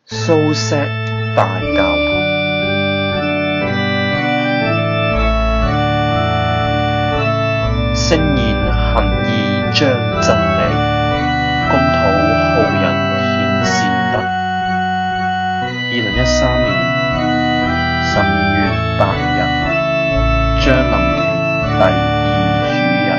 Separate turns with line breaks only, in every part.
蘇錫大教堂。聖言行義彰真理，公討好人顯善德。2013年12月8日，將臨期第2主日。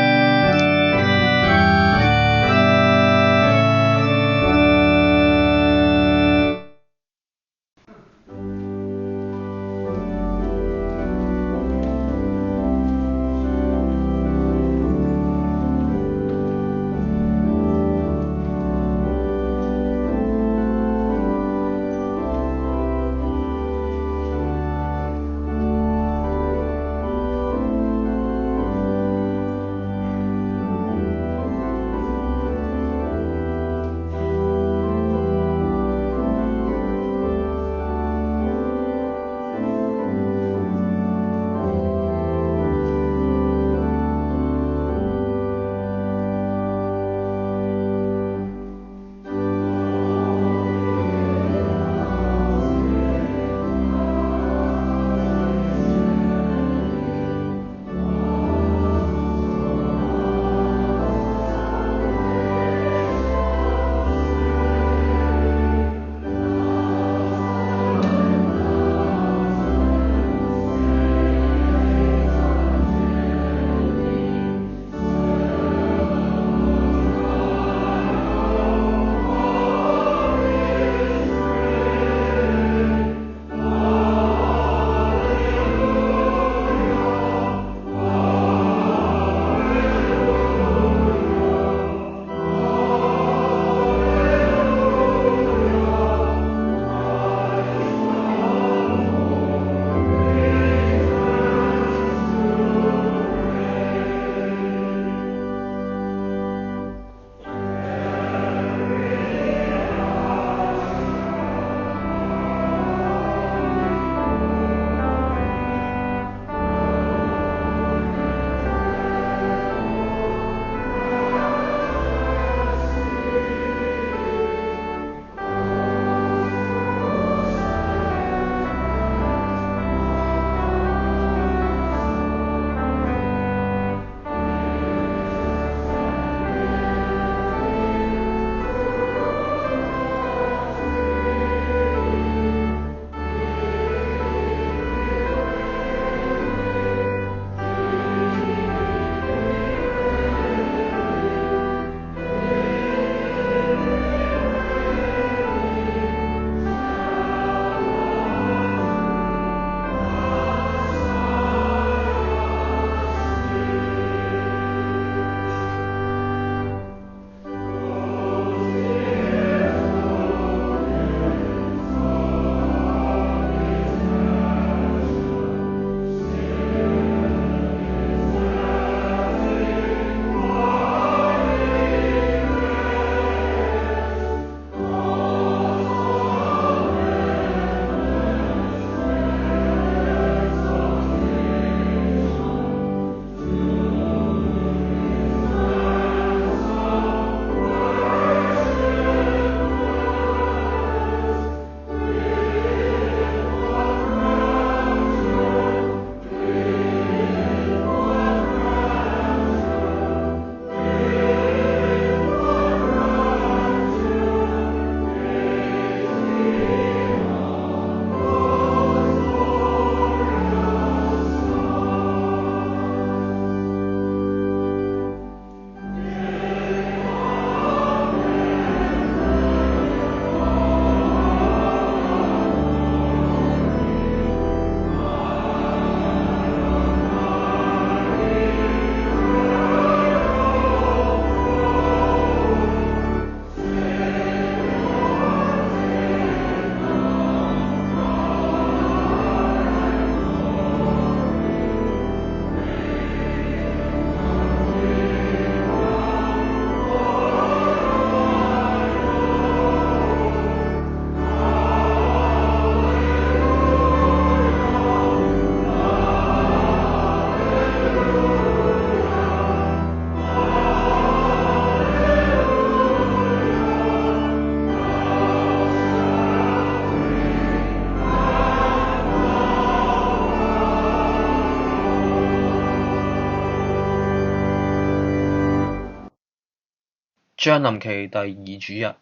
將臨期第二主日，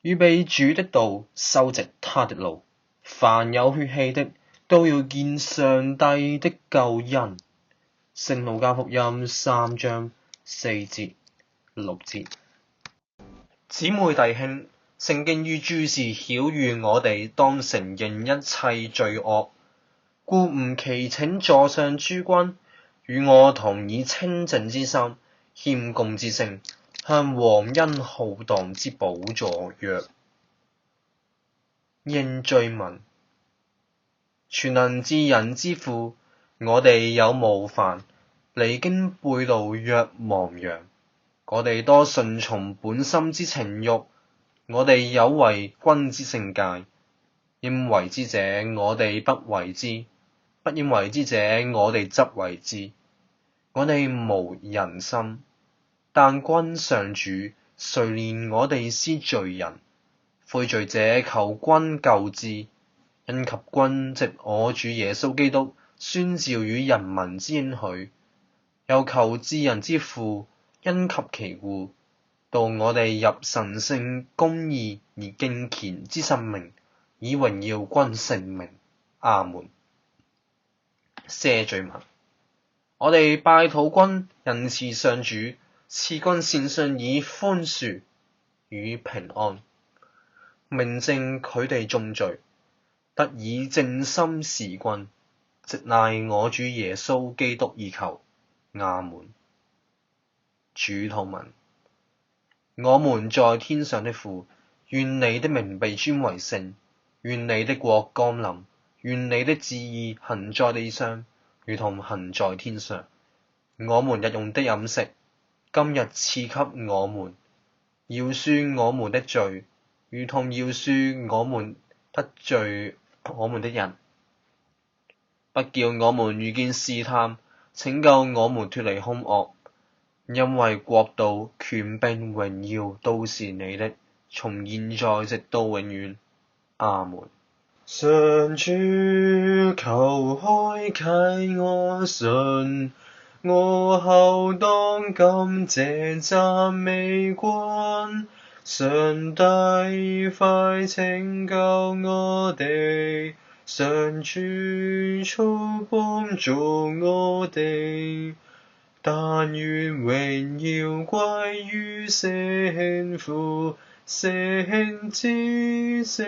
預備主的道，修直他的路。凡有血氣的，都要見上帝的救恩。聖路加福音3章4節6節。姊妹弟兄，聖經於諸事曉諭我哋當承認一切罪惡，故吾祈請座上諸君與我同以清淨之心、謙恭之聲，向皇恩浩蕩之寶座曰：認罪文。全能至仁之父，我哋有冒犯，離經背道若亡羊。我哋多順從本心之情慾，我哋有違君之聖戒。應為之者，我哋不為之；不應為之者，我哋則為之。我哋無仁心，但君上主，垂憐我哋是罪人。悔罪者求君救之。因及君藉我主耶穌基督宣召與人民之應許，又求至仁之父因及其故，導我哋入神聖公義而敬虔之生命，以榮耀君聖名。阿門。赦罪文。我哋拜禱君仁慈上主，賜君善信以寬恕與平安，明證佢哋眾罪，得以正心事君，直賴我主耶穌基督而求。阿門。主禱文。我們在天上的父，願你的名被尊為聖，願你的國降臨，願你的旨意行在地上，如同行在天上。我們日用的飲食，今日賜給我們，饒恕我們的罪，如同饒恕我們得罪我們的人，不叫我們遇見試探，拯救我們脫離兇惡。因為國度、權柄、榮耀都是你的，從現在直到永遠。阿門。上主，求開啟我信，我後當感謝讚美君。上帝快拯救我哋，上主速幫助我哋。但願榮耀歸於聖父、聖子、聖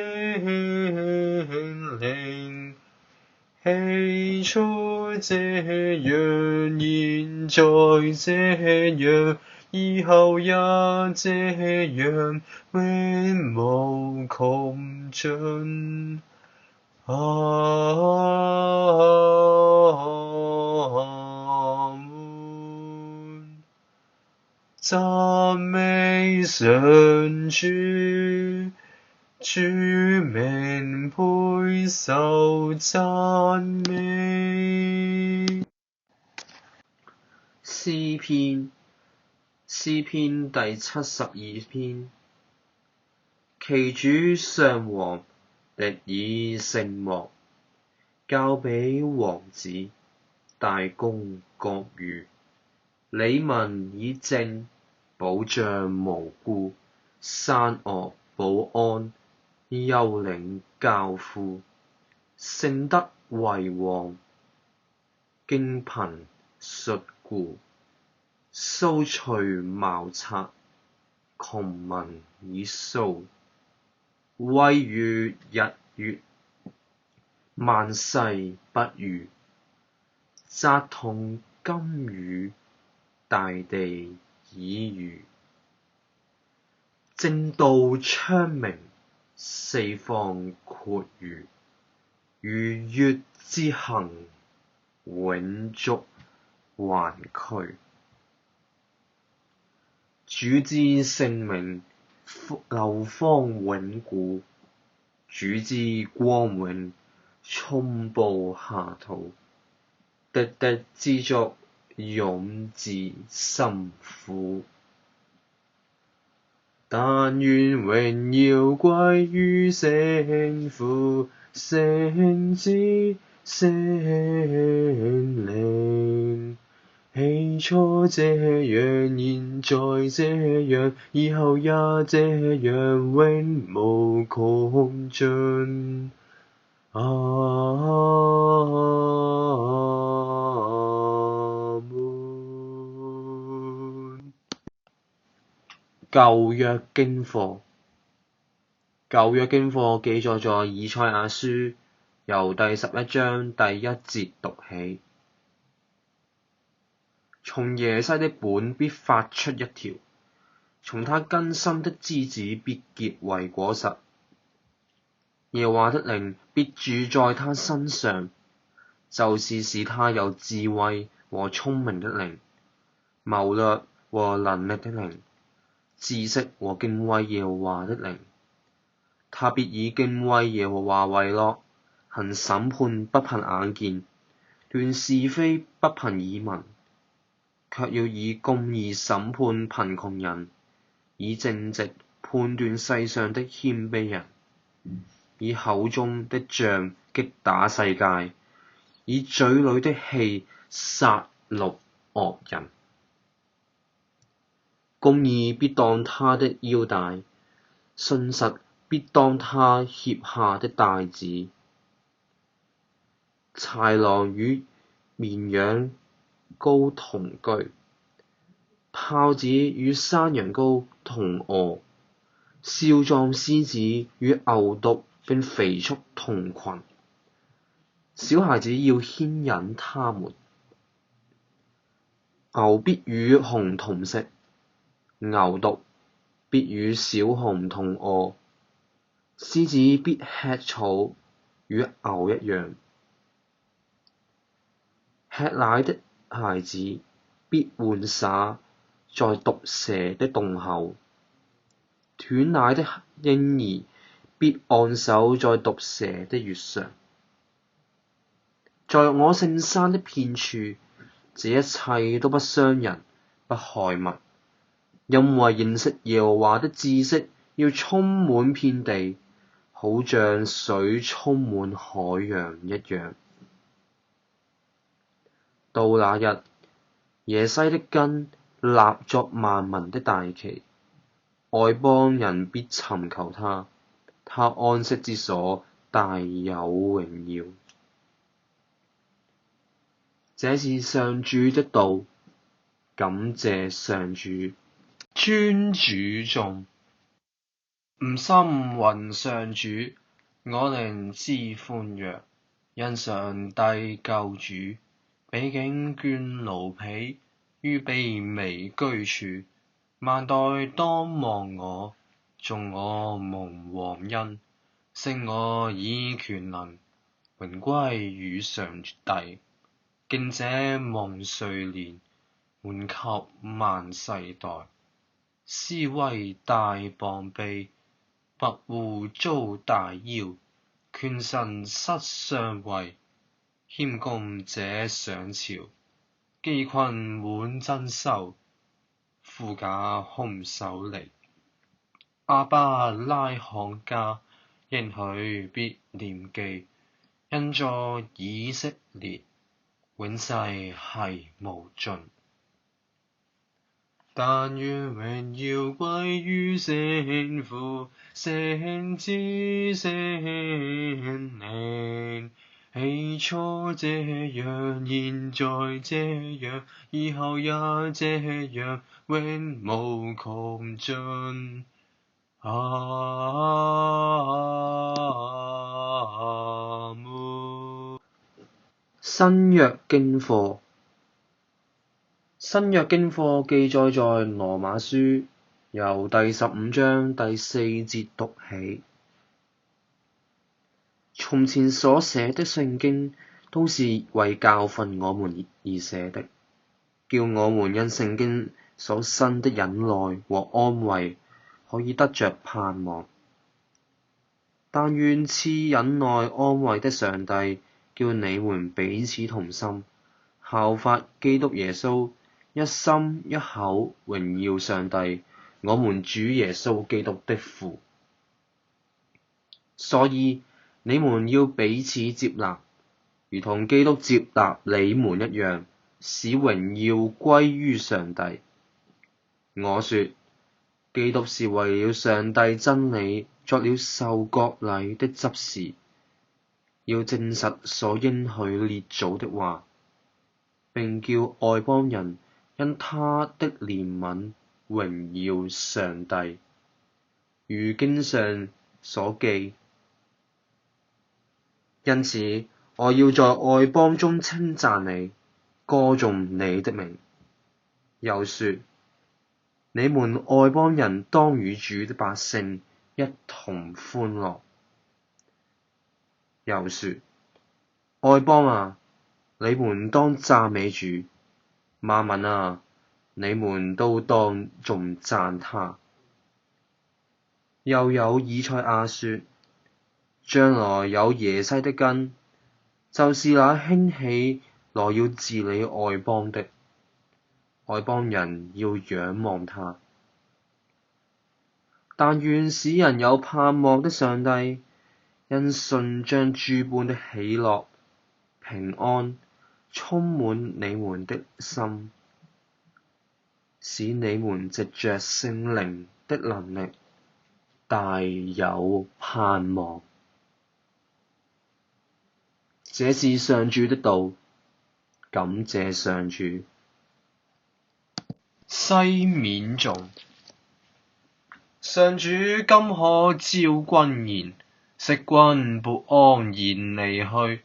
靈，起初這樣，現在這樣，以後也這樣，永無窮盡。阿門。讚美上主，主名配受讚美。詩篇第72篇。其主上王，敵以聖幕，交俾王子，大功國譽。理民以正，保障無辜，山岳保安，幽靈交付。聖德為王，經貧恤孤，掃除茅賊，窮民以蘇。位如日月，萬世不渝，責同金魚，大地以漁。正道昌明，四方括譽，如月之行，永續橫驅。主之聖名，流芳永古，主之光榮，充布下土。滴滴之足，湧至心腹。但願榮耀歸於聖父、聖子、聖靈，起初這樣，現在這樣，以後也這樣，永無窮盡。阿門。舊約經課，舊約經課記載在以賽亞書，由第11章第1節讀起。從耶西的本必發出一條，從他根深的枝子必結為果實。耶和華的靈必住在他身上，就是使他有智慧和聰明的靈，謀略和能力的靈，知識和敬畏耶和華的靈。他必以敬畏耶和華為樂，行審判不憑眼見，斷是非不憑耳聞，卻要以公義審判貧窮人，以正直判斷世上的謙卑人，以口中的杖擊打世界，以嘴裡的氣殺戮惡人。公義必當他的腰帶，信實必當他脅下的帶子。豺狼與綿羊羔同居，豹子與山羊羔同臥，少壯獅子與牛犢並肥畜同群。小孩子要牽引他們。牛必與熊同食，牛犢必與小熊同臥，獅子必吃草，與牛一樣。吃奶的孩子必玩耍在毒蛇的洞口，斷奶的嬰兒必按手在毒蛇的穴上。在我聖山的遍處，這一切都不傷人，不害物，因為認識耶和華的知識要充滿遍地，好像水充滿海洋一樣。到那日，耶西的根立作萬民的大旗，外邦人必尋求他，他安息之所大有榮耀。這是上主的道，感謝上主。尊主頌。吾心雲上主，我靈之歡躍，因上帝救主。彼竟眷奴婢，於卑微居處。萬代當望我，頌我蒙皇恩，稱我以權能，榮歸與上帝。敬者蒙垂憐，滿給萬世代。施威大膀臂，跋扈遭大夭，權臣失上位，謙恭者上朝。飢困滿珍饈，富甲空手離。亞伯拉罕家，應許必念記，恩作以色列，永世係無盡。但願榮耀歸於聖父、聖子、聖靈。起初這樣，現在這樣，以後也這樣，永無窮盡。阿門。新約經課，新約經課記載在羅馬書，由第15章第4節讀起。從前所寫的聖經，都是為教訓我們而寫的，叫我們因聖經所生的忍耐和安慰，可以得着盼望。但願賜忍耐安慰的上帝，叫你們彼此同心，效法基督耶穌，一心一口榮耀上帝，我們主耶穌基督的父。所以你們要彼此接納，如同基督接納你們一樣，使榮耀歸於上帝。我說，基督是為了上帝真理作了受割禮的執事，要證實所應許列祖的話，並叫外邦人因他的憐憫榮耀上帝。如經上所記，因此我要在外邦中稱讚你，歌頌你的名。又說，你們外邦人當與主的百姓一同歡樂。又說，外邦啊，你們當讚美主；萬民啊，你們都當頌讚他。又有以賽亞說，將來有耶西的根，就是那興起來要治理外邦的，外邦人要仰望他。但願使人有盼望的上帝，因信將諸般的喜樂、平安充滿你們的心，使你們藉着聖靈的能力大有盼望。這是上主的道，感謝上主。西面頌。上主今可召軍言，昔君撥安然離去，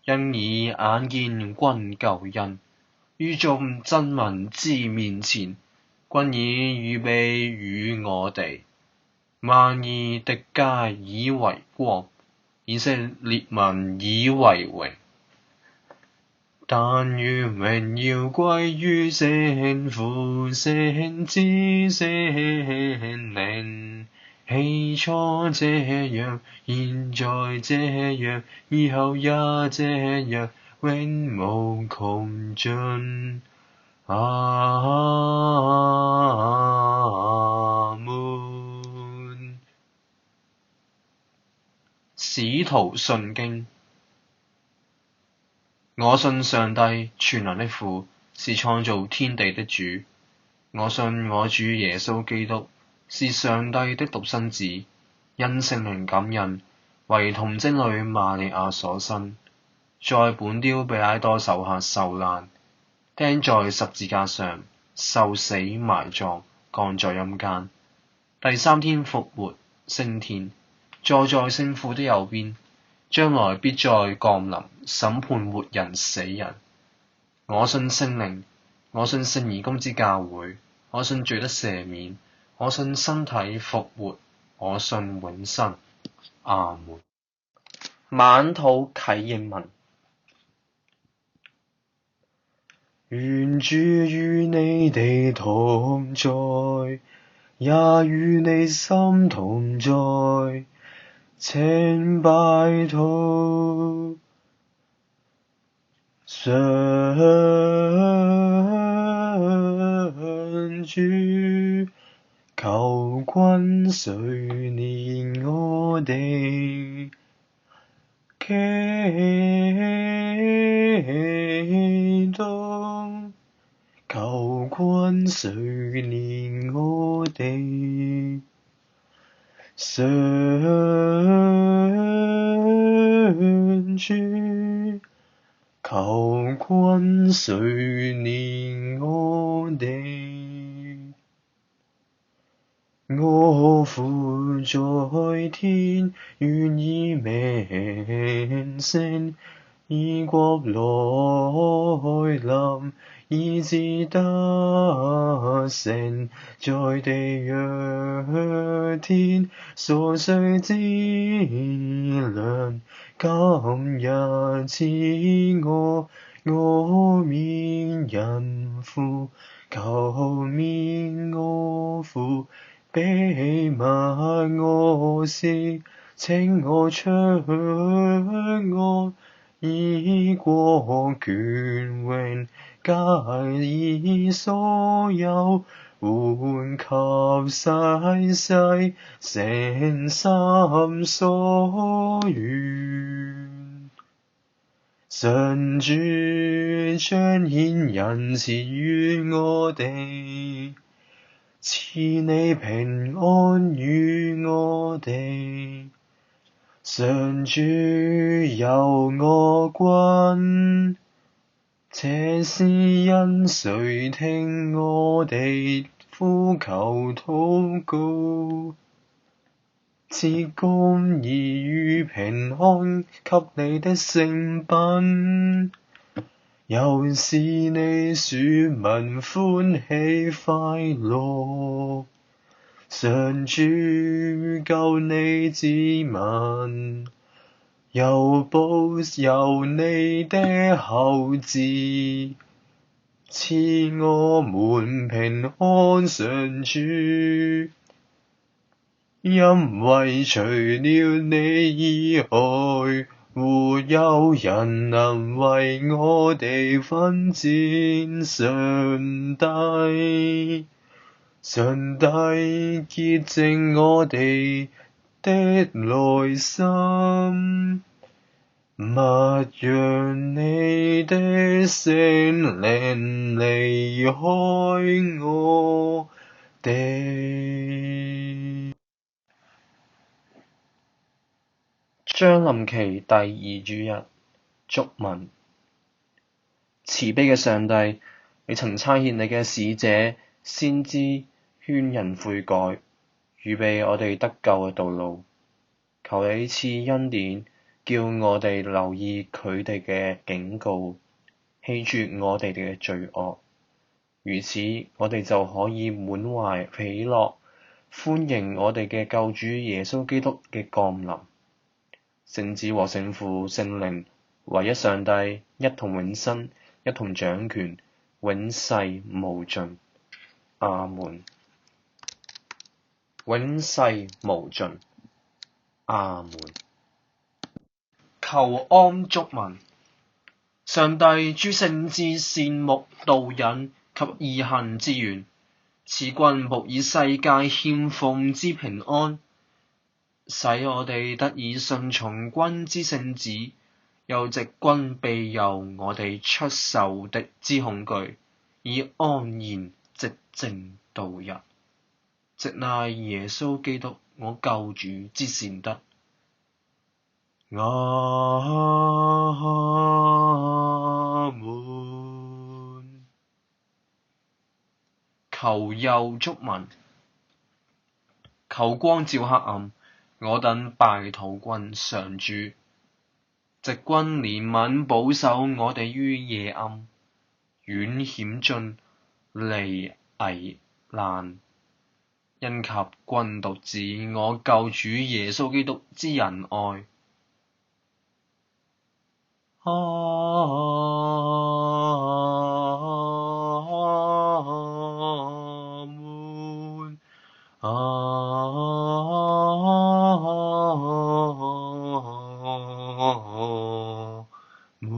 因以眼見君救恩，於眾真民之面前，君已預備與我哋。萬義敵街以為光，以色列民以為榮。但願榮耀歸於聖父、聖子、聖靈，起初這樣，現在這樣，以後也這樣，永無窮盡。阿們。使徒信經。我信上帝全能的父，是創造天地的主。我信我主耶穌基督是上帝的獨生子，因聖靈感孕，為童貞女瑪利亞所生，在本丟彼拉多手下受難，釘在十字架上，受死埋葬，降在陰間，第三天復活，升天，坐在聖父的右邊，將來必再降臨，審判活人死人。我信聖靈，我信聖而公之教會，我信罪得赦免，我信身體復活，我信永生。阿們。晚禱啟應文。願主與你哋同在，也與你心同在。請拜禱。上主，求君垂憐我哋，祈禱。求君垂憐我哋。上主，求君垂憐我哋。我父在天，願以名聲，以國來臨，以旨得成，在地若天，所需之糧，今日賜我免淫婦，求免我父秘密我事，請我出安，以國權榮皆以所有，喚及世世誠心所願。上主彰顯仁慈於我哋，賜你平安於我哋。上主佑我君，這是因垂聽我哋呼求禱告，賜公義與平安給你的聖品，又使你選民歡喜快樂。上主救你子民，又保佑你的後嗣，賜我們平安。上主，因為除了你以外，沒有人能為我哋分戰。上帝潔淨我哋的內心，勿讓你的聖靈離開我哋。將臨期第2主日，祝文。慈悲嘅上帝，你曾差遣你嘅使者先知勸人悔改，預備我哋得救嘅道路。求你賜恩典，叫我哋留意佢哋嘅警告，棄絕我哋嘅罪惡。如此，我哋就可以滿懷喜樂，歡迎我哋嘅救主耶穌基督嘅降臨。聖子和聖父、聖靈，唯一上帝，一同永生，一同掌權，永世無盡。阿門。永世無盡。阿門。求安祝文。上帝諸聖之善牧導引及義行之源，賜君僕以世界獻奉之平安，使我哋得以順從君之聖旨，又藉君庇佑我哋出仇敵之恐懼，以安然寂靜度日。藉賴耶穌基督我救主之善德。阿門。求佑祝文。求光照黑暗，我等拜禱君上主。藉君憐憫保守我哋於夜暗，遠險峻，離危難。因及君獨子我救主耶穌基督之仁愛。阿門。阿門。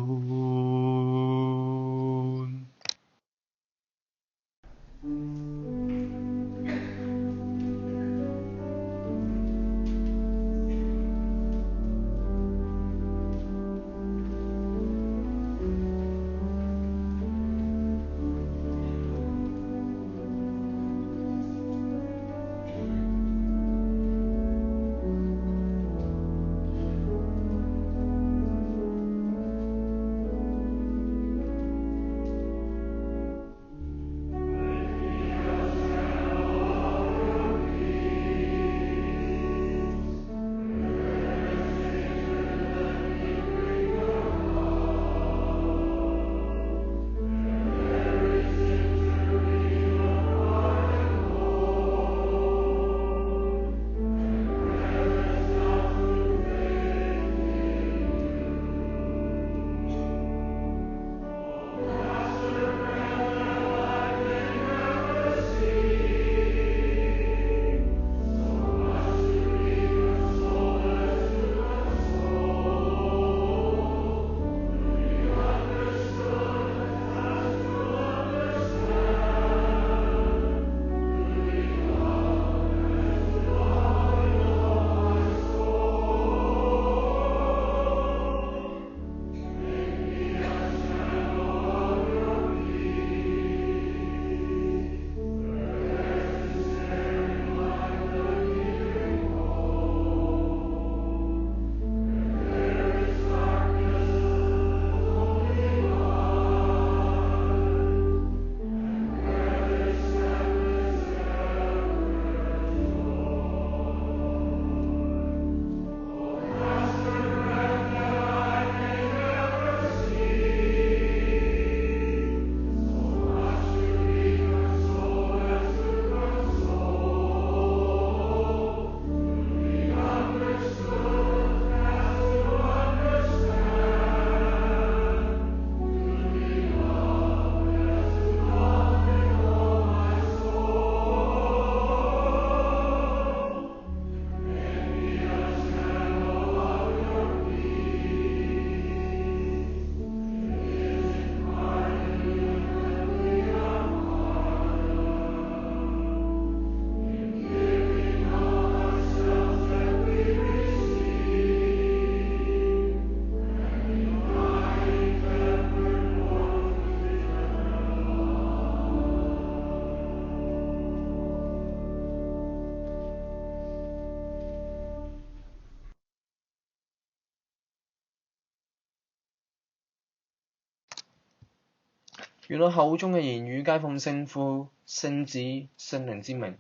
願我口中嘅言語皆奉聖父、聖子、聖靈之名，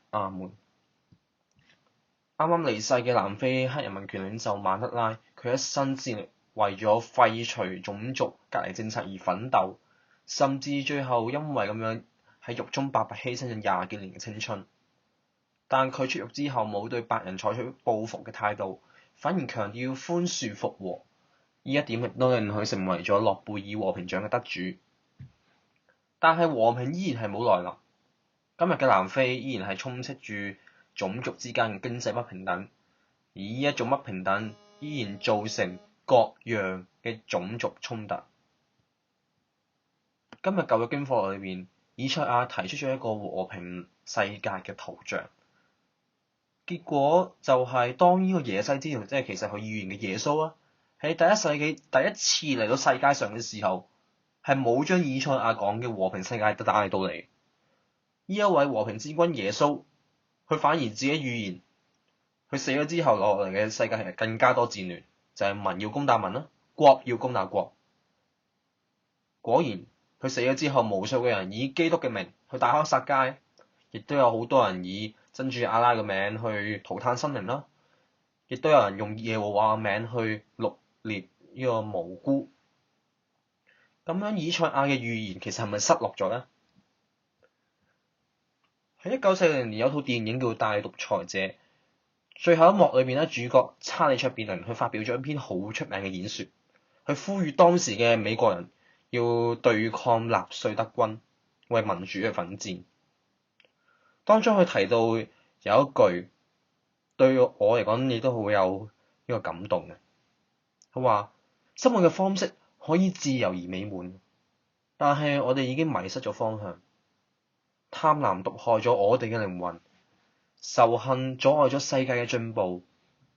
阿門。啱啱離世嘅南非黑人民權領袖曼德拉，佢一生致力為咗廢除種族隔離政策而奮鬥，甚至最後因為咁樣喺獄中白白犧牲咗20幾年嘅青春。但佢出獄之後冇對白人採取報復嘅態度，反而強調寬恕復和，呢一點亦都令佢成為咗諾貝爾和平獎嘅得主。但係和平依然係冇來臨，今日嘅南非依然係充斥住種族之間嘅經濟不平等，而呢一種不平等依然造成各樣嘅種族衝突。今日舊約經課裏邊，以賽亞提出咗一個和平世界嘅圖像，結果就係當呢個耶西之條，即係其實佢預言嘅耶穌啊，喺第一世紀第一次嚟到世界上嘅時候，係冇將以賽亞講嘅和平世界帶到嚟。呢一位和平之君耶穌，佢反而自己預言，佢死咗之後落嚟嘅世界係更加多戰亂，就係民要攻打民啦，國要攻打國。果然，佢死咗之後，無數嘅人以基督嘅名去大開殺戒，亦都有好多人以真主阿拉嘅名去塗炭生靈啦，亦都有人用耶和華嘅名去誣衊呢個無辜。咁樣以賽亞嘅預言其實係咪失落咗呢？喺1940年有套電影叫《大獨裁者》，最後一幕裏面咧，主角查理卓別林佢發表咗一篇好出名嘅演說，去呼籲當時嘅美國人要對抗納粹德軍，為民主嘅奮戰。當中佢提到有一句對我嚟講亦都好有呢個感動嘅，佢話：生活嘅方式可以自由而美滿，但係我哋已經迷失咗方向。貪婪毒害咗我哋嘅靈魂，仇恨阻礙咗世界嘅進步，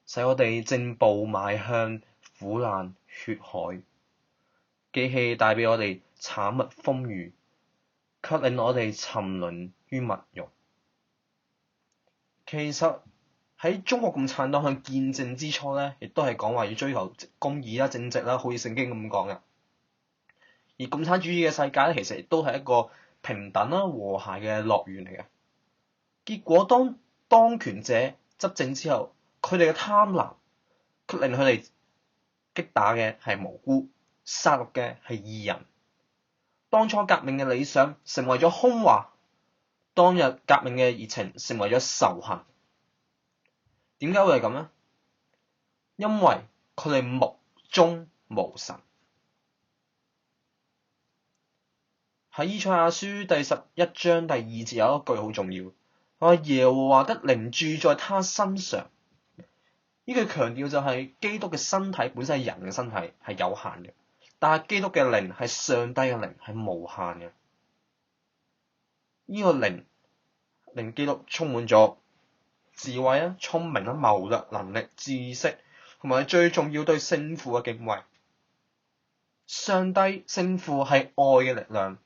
使我哋正步邁向苦難血海。機器帶俾我哋慘密風雨，卻令我哋沉淪於物慾。其實喺中國共產黨向建政之初咧，亦都係講話要追求公義啦、正直啦，好似聖經咁講嘅。而共產主義嘅世界咧，其實亦都係一個平等啦、和諧嘅樂園嚟嘅。結果當權者執政之後，佢哋嘅貪婪卻令佢哋擊打嘅係無辜，殺戮嘅係義人。當初革命嘅理想成為咗空話，當日革命嘅熱情成為咗仇恨。點解會係咁呢？因為佢哋目中無神。喺以賽亞書第11章第2節有一句好重要，話耶和華的靈住在他身上。呢句強調就係基督嘅身體本身係人嘅身體，係有限嘅，但係基督嘅靈係上帝嘅靈，係無限嘅。呢個靈令基督充滿咗智慧啦、聰明啦、謀略能力、知識，同埋最重要對聖父嘅敬畏。上帝聖父係愛嘅力量，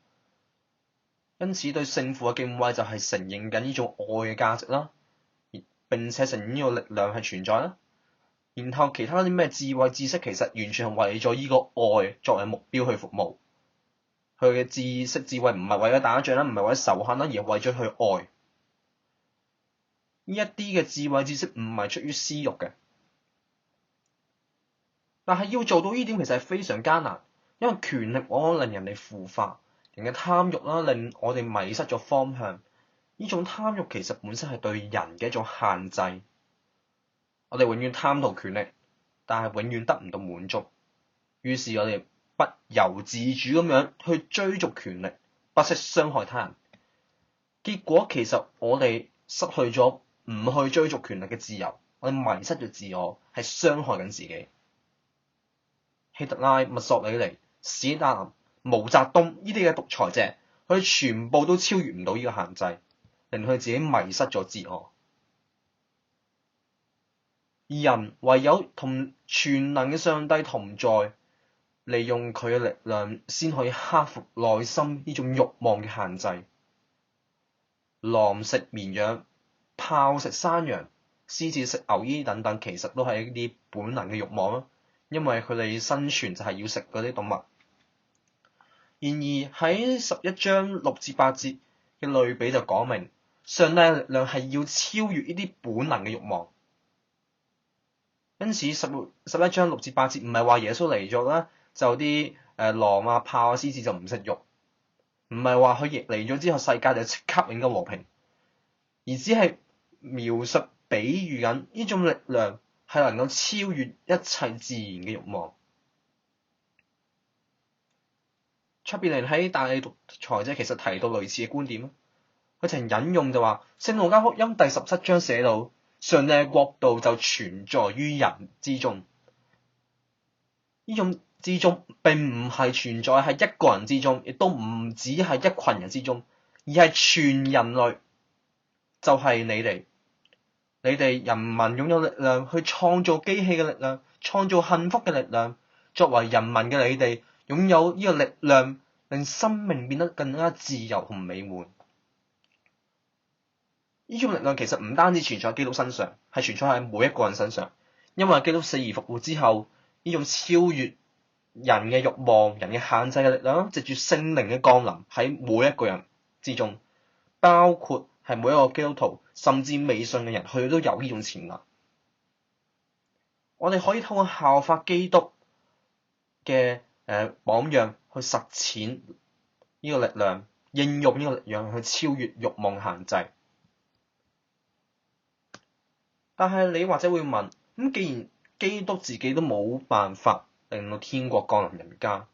因此對聖父嘅敬畏就係承認緊呢種愛嘅價值啦，並且承認呢個力量係存在啦。然後其他啲咩智慧知識，其實完全係為咗呢個愛作為目標去服務。佢嘅知識智慧唔係為咗打仗啦，唔係為咗仇恨啦，而係為咗去愛。呢一啲嘅智慧知識唔係出於私欲嘅，但係要做到呢點其實係非常艱難，因為權力往往令人哋腐化，人嘅貪欲啦令我哋迷失咗方向。呢種貪欲其實本身係對人嘅一種限制。我哋永遠貪圖權力，但係永遠得唔到滿足。於是我哋不由自主咁樣去追逐權力，不惜傷害他人。結果其實我哋失去咗唔去追逐權力嘅自由，我哋迷失咗自我，係傷害緊自己。希特拉、墨索里尼、史達林、毛澤東呢啲嘅獨裁者，佢全部都超越唔到呢個限制，令佢自己迷失咗自我。而人唯有同全能嘅上帝同在，利用佢嘅力量，先可以克服內心呢種慾望嘅限制。狼食綿羊，豹食山羊，獅子食牛衣等等，其實都係一啲本能嘅慾望啦，因為佢哋生存就係要食嗰啲動物。然而喺11章6至8節嘅類比就講明，上帝嘅力量係要超越呢啲本能嘅慾望。因此11章6至8節唔係話耶穌嚟咗啦，就啲狼啊、豹啊、獅子就唔食肉，唔係話佢嚟咗之後世界就即刻永久和平，而只係描述比喻緊呢種力量係能夠超越一切自然嘅慾望。卓別林喺大獨裁者其實提到類似嘅觀點，佢曾引用就話聖路加福音第17章寫到，上帝嘅國度就存在於人之中。呢種之中並唔係存在喺一個人之中，亦都唔止係一群人之中，而係全人類，就係你哋人民擁有力量去創造機器嘅力量，創造幸福嘅力量。作為人民嘅你哋擁有呢個力量，令生命變得更加自由同美滿。呢種力量其實唔單止存在喺基督身上，係存在喺每一個人身上。因為基督死而復活之後，呢種超越人嘅慾望、人嘅限制嘅力量，藉住聖靈嘅降臨喺每一個人之中，包括係每一個基督徒，甚至未信嘅人，佢哋都有呢種潛能。我哋可以透過效法基督嘅榜樣去實踐呢個力量，應用呢個力量去超越慾望限制。但係你或者會問，咁既然基督自己都冇辦法令到天國降臨人間，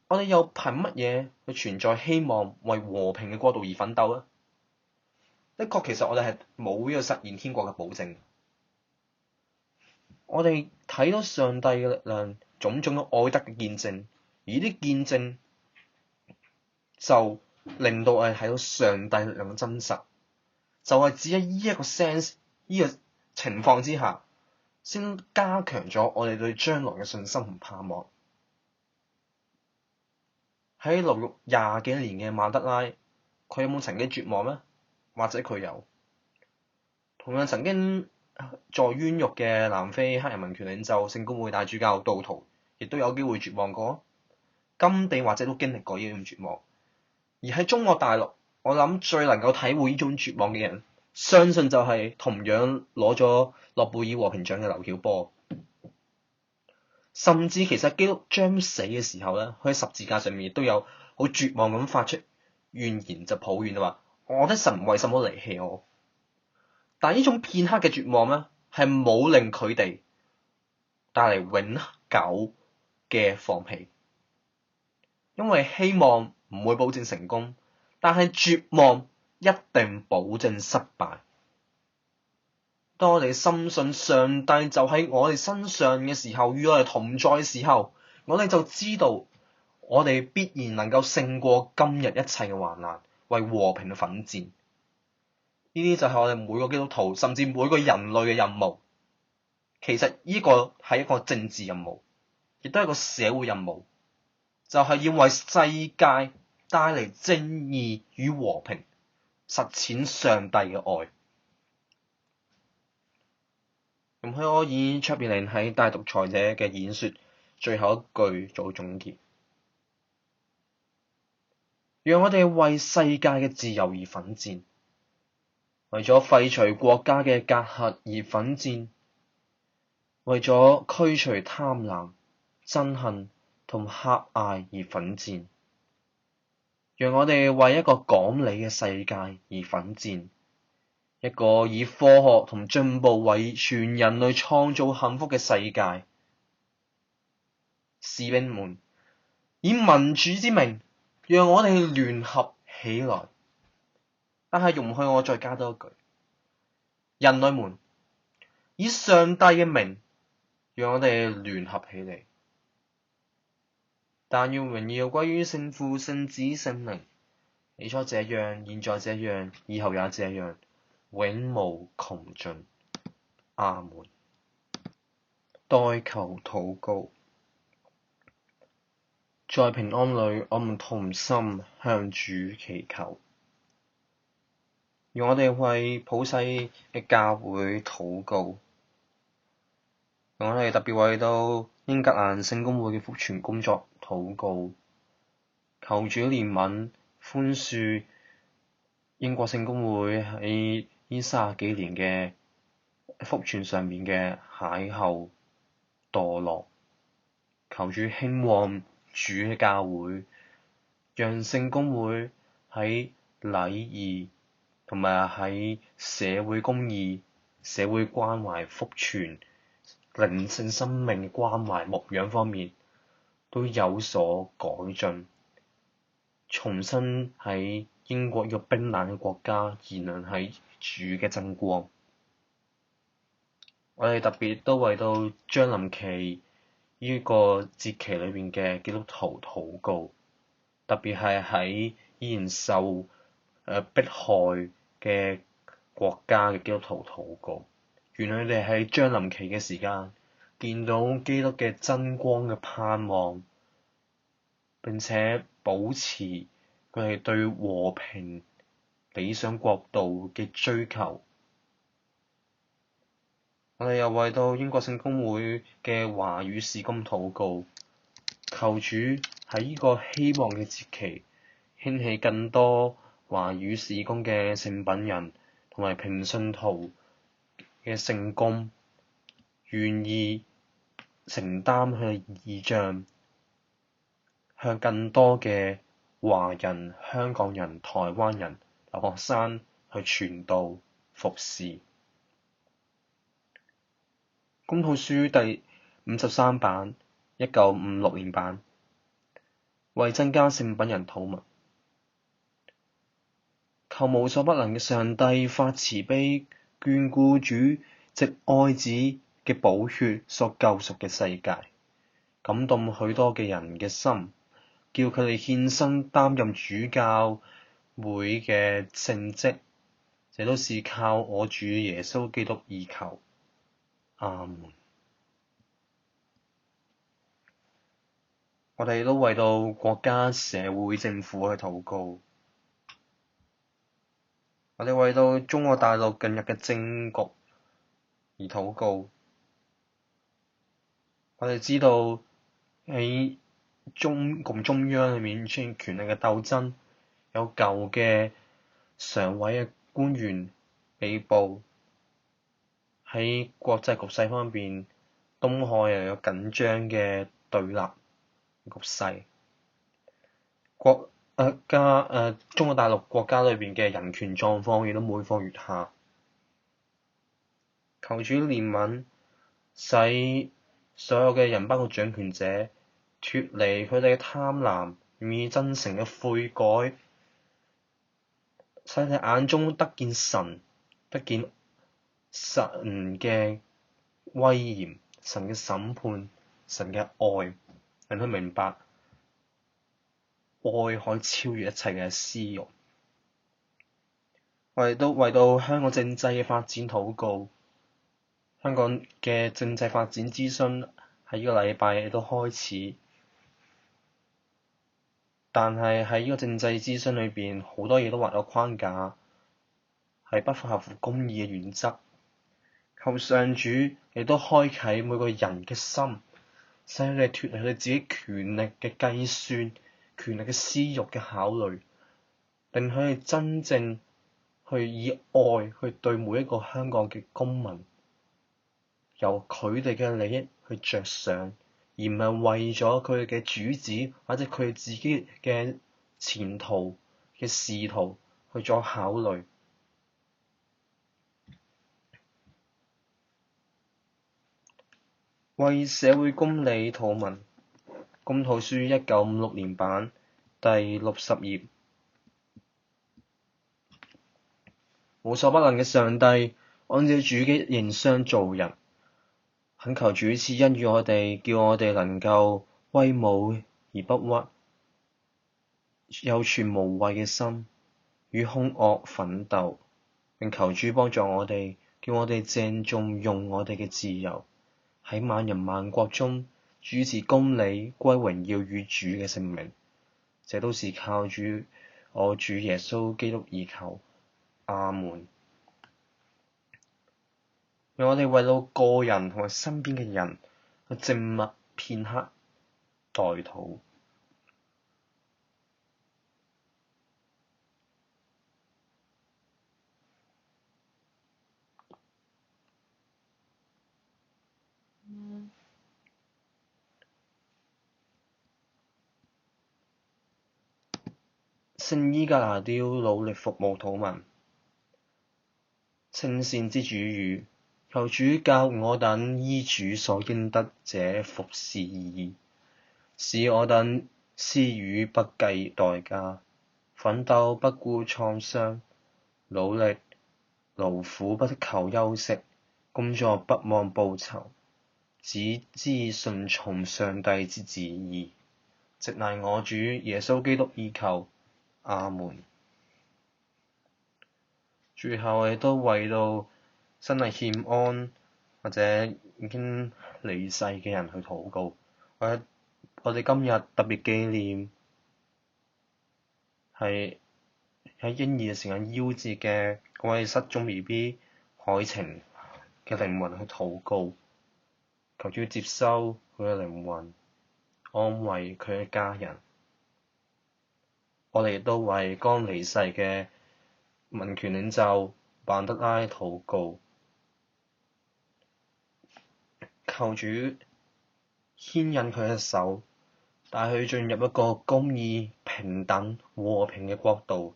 我哋又憑乜嘢去存在希望為和平嘅國度而奮鬥呢？的確，其實我哋係冇呢個實現天國嘅保證。我哋睇到上帝嘅力量，種種嘅愛德嘅見證，而啲見證就令到我哋睇到上帝力量嘅真實，就係只喺呢一個 sense 呢個情況之下，先加強咗我哋對將來嘅信心同盼望。喺牢獄20幾年嘅曼德拉，佢有冇曾經絕望呢？或者佢有？同樣曾經在冤獄嘅南非黑人民權領袖聖公會大主教杜圖，亦都有機會絕望過。甘地或者都經歷過呢種絕望。而喺中國大陸，我諗最能夠體會呢種絕望嘅人，相信就係同樣攞咗諾貝爾和平獎嘅劉曉波。甚至其實基督將死嘅時候咧，佢喺十字架上面亦都有好絕望咁發出怨言，就抱怨就話：我的神為什麼離棄我？但係呢種片刻嘅絕望咧，係冇令佢哋帶嚟永久嘅放棄，因為希望唔會保證成功，但係絕望一定保證失敗。當我哋深信上帝就喺我哋身上嘅時候，與我哋同在嘅時候，我哋就知道我哋必然能夠勝過今日一切嘅患難，為和平嘅奮戰。呢啲就係我哋每個基督徒，甚至每個人類嘅任務。其實呢個係一個政治任務，亦都係一個社會任務，就係要為世界帶嚟正義與和平，實踐上帝嘅愛。容許我以卓別林喺大獨裁者嘅演說最後一句做總結：讓我哋為世界嘅自由而奮戰，為咗廢除國家嘅隔閡而奮戰，為咗驅除貪婪、憎恨同狹隘而奮戰，讓我哋為一個講理嘅世界而奮戰，一個以科學同進步為全人類創造幸福嘅世界。士兵們，以民主之名，讓我哋聯合起來。但係容許我再加多一句：人類們，以上帝嘅名，讓我哋聯合起嚟。但願榮耀歸於聖父、聖子、聖靈，起初這樣，現在這樣，以後也這樣，永無窮盡。阿門。代求禱告。在平安裡，我們同心向主祈求，讓我哋為普世嘅教會禱告，讓我哋特別為到英格蘭聖公會嘅福傳工作禱告，求主憐憫寬恕英國聖公會喺呢30幾年嘅福傳上面嘅邂逅墮落，求主興旺主嘅教會，讓聖公會喺禮儀同埋喺社會公義、社會關懷、福傳、靈性生命關懷牧養方面都有所改進，重新喺英國呢個冰冷嘅國家燃亮喺主嘅真光。我哋特別都為到將臨期呢個節期裏邊嘅基督徒禱告，特別係喺依然受迫害嘅國家嘅基督徒禱告，願佢哋喺將臨期嘅時間見到基督嘅真光嘅盼望，並且保持佢哋對和平理想國度嘅追求。我哋又為到英國聖公會嘅華語事工禱告，求主喺呢個希望嘅節期興起更多華語事工嘅聖品人同埋平信徒嘅聖工，願意承擔佢嘅異象，向更多嘅華人、香港人、台灣人、留學生去傳道服事。公禱書第53版1956年版，為增加聖品人禱文，求無所不能嘅上帝發慈悲，眷顧主藉愛子嘅寶血所救贖嘅世界，感動許多嘅人嘅心，叫佢哋獻身擔任主教會嘅聖職，這都是靠我主耶穌基督而求。阿門。我哋都為到國家、社會、政府去禱告。我哋為到中國大陸近日嘅政局而禱告。我哋知道喺中共中央裏面出現權力嘅鬥爭，有舊嘅常委嘅官員被捕。喺國際局勢方面，東海又有緊張嘅對立局勢。中國大陸國家裏邊嘅人權狀況亦都每況愈下。求主憐憫，使所有嘅人，包括掌權者，脫離佢哋嘅貪婪，願意真誠嘅悔改，使你眼中得見神，得見神嘅威嚴、神嘅審判、神嘅愛，令佢明白愛可以超越一切嘅私慾。我哋都為到香港政制嘅發展禱告。香港嘅政制發展諮詢喺呢個禮拜亦都開始，但係喺呢個政制諮詢裏邊，好多嘢都畫咗框架，係不合乎公義嘅原則。求上主亦都開啟每個人嘅心，使佢哋脫離佢哋自己權力嘅計算、權力嘅私慾嘅考慮，令佢哋真正去以愛去對每一個香港嘅公民，由佢哋嘅利益去着想，而唔係為咗佢哋嘅主子或者佢哋自己嘅前途嘅仕途去作考慮。為社會公理禱文，公禱書1956年版第60頁。無所不能嘅上帝，按照主嘅形象造人，懇求主賜恩與我哋，叫我哋能夠威武而不屈，有存無畏嘅心，與兇惡奮鬥，並求主幫助我哋，叫我哋鄭重用我哋嘅自由，喺萬人萬國中主持公理，歸榮耀與主嘅聖名。這都是靠主我主耶穌基督而求。阿門。讓我哋為到個人同埋身邊嘅人去靜默片刻代禱。聖依格拿雕努力服務土民。聖善之主語，求主教我等依主所應得這服事義，使我等施予不計代價，奮鬥不顧創傷，努力勞苦不求休息，工作不望報酬，只知順從上帝之旨意，藉賴我主耶穌基督而求，阿門。最後我哋都為到真係欠安或者已經離世嘅人去禱告。我哋今日特別紀念係喺嬰兒嘅時間夭折嘅嗰位失蹤 BB 海晴嘅靈魂去禱告，求主接收佢嘅靈魂，安慰佢嘅家人。我哋亦都為剛離世嘅民權領袖曼德拉禱告，求主牽引佢嘅手，帶佢進入一個公義、平等、和平嘅國度。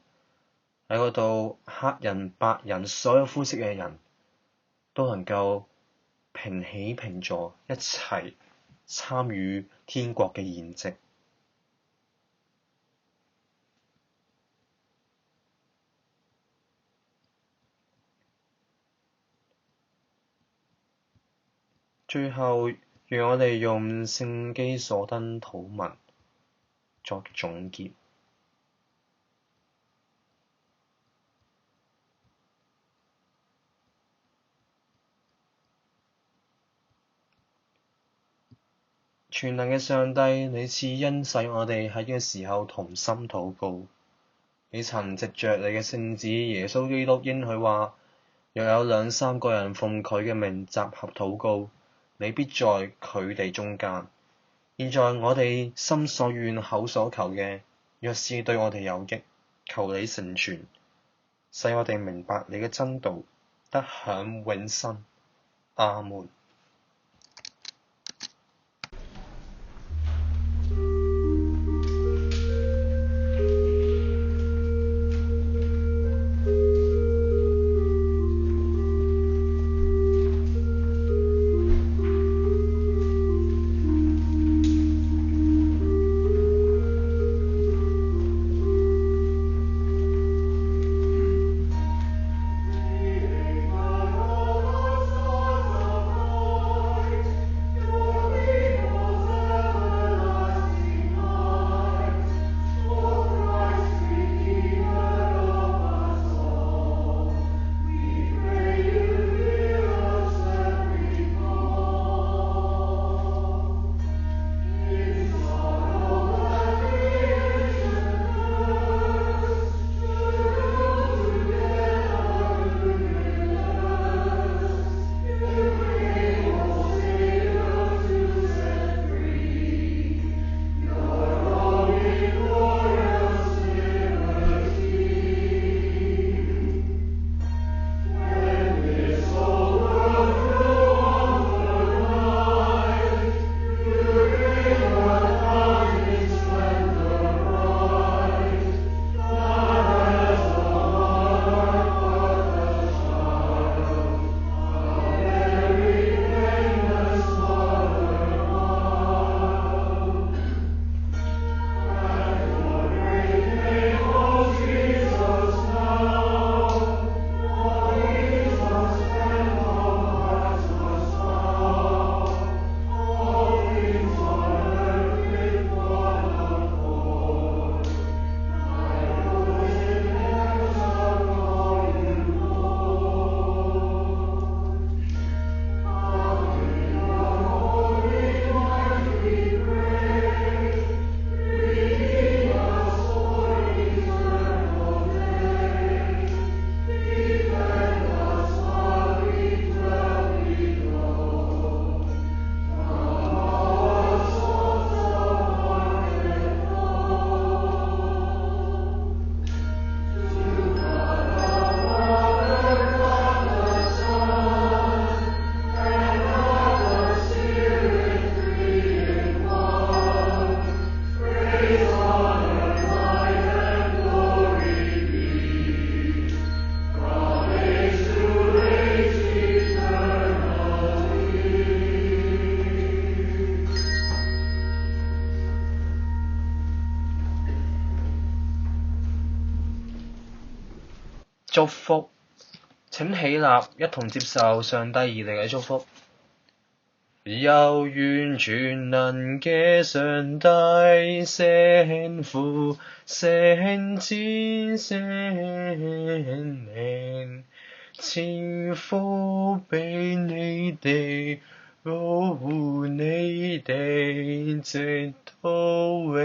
喺嗰度，黑人、白人，所有膚色嘅人都能夠平起平坐，一齊參與天國嘅筵席。最後，讓我哋用聖基所登禱文作總結。全能嘅上帝，你賜恩使我哋喺呢個時候同心禱告。你曾藉着你嘅聖子耶穌基督應許話，若有2、3個人奉佢嘅名集合禱告，你必在佢哋中間。現在我哋心所願口所求嘅，若是對我哋有益，求你成全，使我哋明白你嘅真道，得享永生。阿門。祝福。請起立，一同接受上帝而嚟嘅祝福。有願全能嘅上帝，聖父、聖子、聖靈，賜福俾你哋，保護你哋，直到永